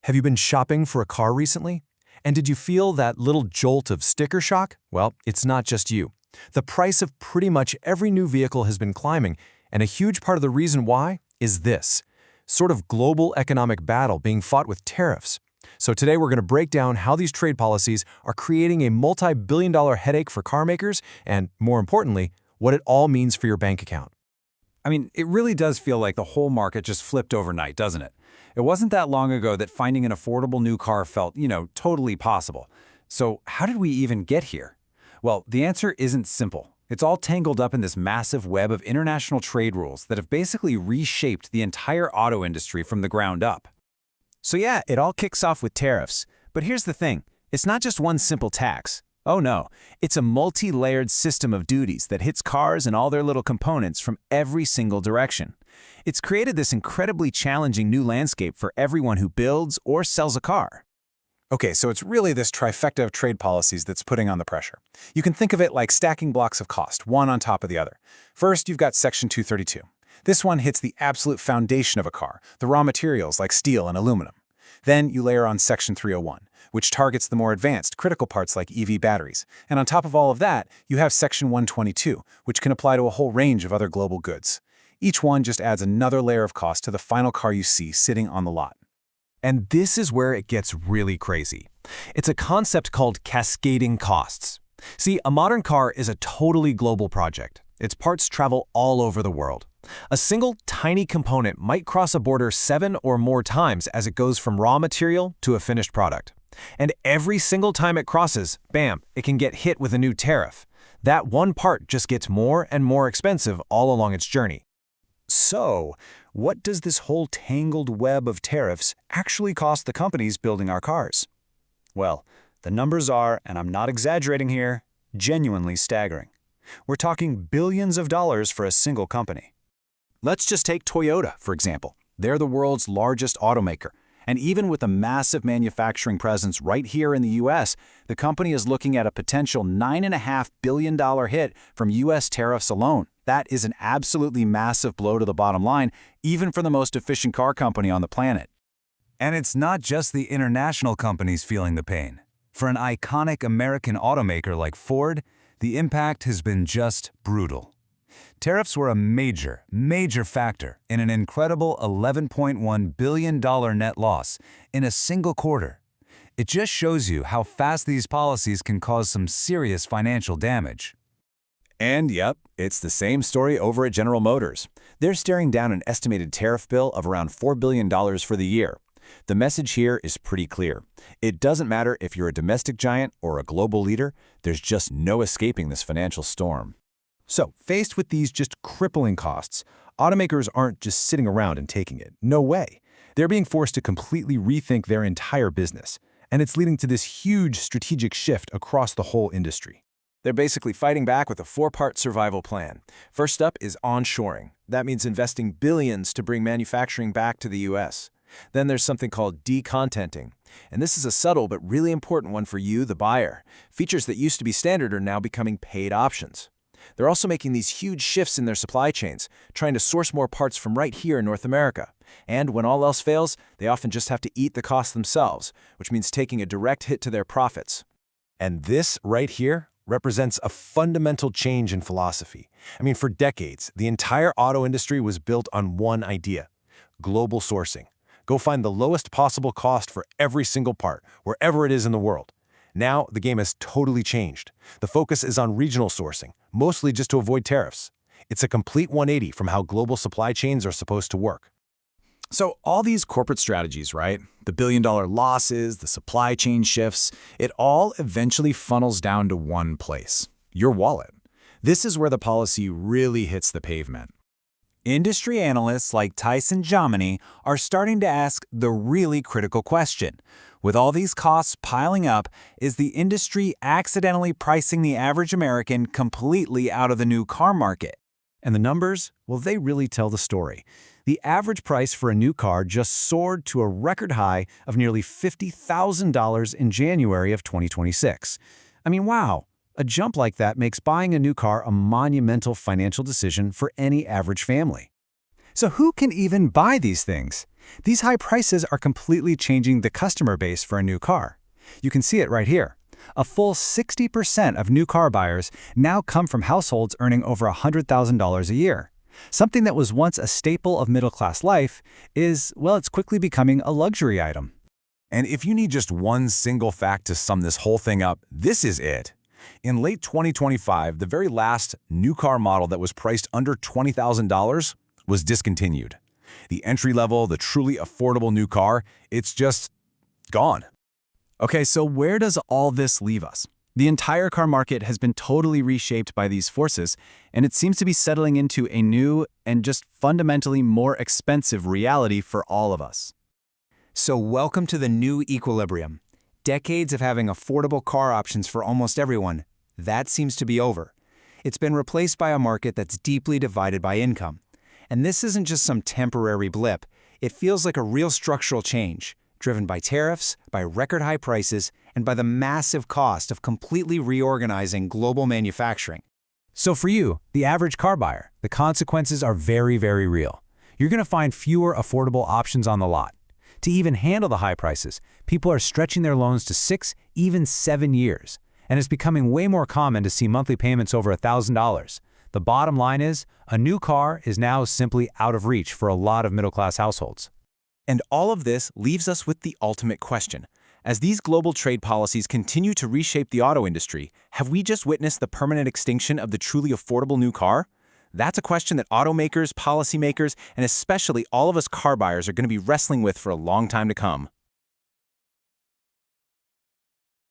Have you been shopping for a car recently? And did you feel that little jolt of sticker shock? Well, it's not just you. The price of pretty much every new vehicle has been climbing, and a huge part of the reason why is this sort of global economic battle being fought with tariffs. So today we're going to break down how these trade policies are creating a multi-billion-dollar headache for car makers and, more importantly, what it all means for your bank account. I mean, it really does feel like the whole market just flipped overnight, doesn't it? It wasn't that long ago that finding an affordable new car felt, totally possible. So how did we even get here? Well, the answer isn't simple. It's all tangled up in this massive web of international trade rules that have basically reshaped the entire auto industry from the ground up. So yeah, it all kicks off with tariffs. But here's the thing. It's not just one simple tax. Oh no, it's a multi-layered system of duties that hits cars and all their little components from every single direction. It's created this incredibly challenging new landscape for everyone who builds or sells a car. Okay, so it's really this trifecta of trade policies that's putting on the pressure. You can think of it like stacking blocks of cost, one on top of the other. First, you've got Section 232. This one hits the absolute foundation of a car, the raw materials like steel and aluminum. Then you layer on Section 301, which targets the more advanced, critical parts like EV batteries. And on top of all of that, you have Section 122, which can apply to a whole range of other global goods. Each one just adds another layer of cost to the final car you see sitting on the lot. And this is where it gets really crazy. It's a concept called cascading costs. See, a modern car is a totally global project. Its parts travel all over the world. A single tiny component might cross a border 7 or more times as it goes from raw material to a finished product. And every single time it crosses, bam, it can get hit with a new tariff. That one part just gets more and more expensive all along its journey. So, what does this whole tangled web of tariffs actually cost the companies building our cars? Well, the numbers are, and I'm not exaggerating here, genuinely staggering. We're talking billions of dollars for a single company. Let's just take Toyota, for example. They're the world's largest automaker. And even with a massive manufacturing presence right here in the US, the company is looking at a potential $9.5 billion hit from US tariffs alone. That is an absolutely massive blow to the bottom line, even for the most efficient car company on the planet. And it's not just the international companies feeling the pain. For an iconic American automaker like Ford, the impact has been just brutal. Tariffs were a major factor in an incredible $11.1 billion net loss in a single quarter. It just shows you how fast these policies can cause some serious financial damage. And yep, it's the same story over at General Motors. They're staring down an estimated tariff bill of around $4 billion for the year. The message here is pretty clear. It doesn't matter if you're a domestic giant or a global leader, there's just no escaping this financial storm. So, faced with these just crippling costs, automakers aren't just sitting around and taking it. No way. They're being forced to completely rethink their entire business, and it's leading to this huge strategic shift across the whole industry. They're basically fighting back with a 4-part survival plan. First up is onshoring. That means investing billions to bring manufacturing back to the US. Then there's something called decontenting. And this is a subtle but really important one for you, the buyer. Features that used to be standard are now becoming paid options. They're also making these huge shifts in their supply chains, trying to source more parts from right here in North America. And when all else fails, they often just have to eat the cost themselves, which means taking a direct hit to their profits. And this right here represents a fundamental change in philosophy. I mean, for decades, the entire auto industry was built on one idea: global sourcing. Go find the lowest possible cost for every single part, wherever it is in the world. Now, the game has totally changed. The focus is on regional sourcing, mostly just to avoid tariffs. It's a complete 180 from how global supply chains are supposed to work. So all these corporate strategies, right? The billion-dollar losses, the supply chain shifts, it all eventually funnels down to one place: your wallet. This is where the policy really hits the pavement. Industry analysts like Tyson Jomini are starting to ask the really critical question. With all these costs piling up, is the industry accidentally pricing the average American completely out of the new car market? And the numbers? Well, they really tell the story. The average price for a new car just soared to a record high of nearly $50,000 in January of 2026. I mean, wow. A jump like that makes buying a new car a monumental financial decision for any average family. So who can even buy these things? These high prices are completely changing the customer base for a new car. You can see it right here. A full 60% of new car buyers now come from households earning over $100,000 a year. Something that was once a staple of middle-class life is, well, it's quickly becoming a luxury item. And if you need just one single fact to sum this whole thing up, this is it. In late 2025, the very last new car model that was priced under $20,000 was discontinued. The entry-level, the truly affordable new car, it's just gone. Okay, so where does all this leave us? The entire car market has been totally reshaped by these forces, and it seems to be settling into a new and just fundamentally more expensive reality for all of us. So welcome to the new equilibrium. Decades of having affordable car options for almost everyone, that seems to be over. It's been replaced by a market that's deeply divided by income. And this isn't just some temporary blip. It feels like a real structural change, driven by tariffs, by record-high prices, and by the massive cost of completely reorganizing global manufacturing. So for you, the average car buyer, the consequences are very, very real. You're going to find fewer affordable options on the lot. To even handle the high prices, people are stretching their loans to 6, even 7 years. And it's becoming way more common to see monthly payments over $1,000. The bottom line is, a new car is now simply out of reach for a lot of middle-class households. And all of this leaves us with the ultimate question. As these global trade policies continue to reshape the auto industry, have we just witnessed the permanent extinction of the truly affordable new car? That's a question that automakers, policymakers, and especially all of us car buyers are going to be wrestling with for a long time to come.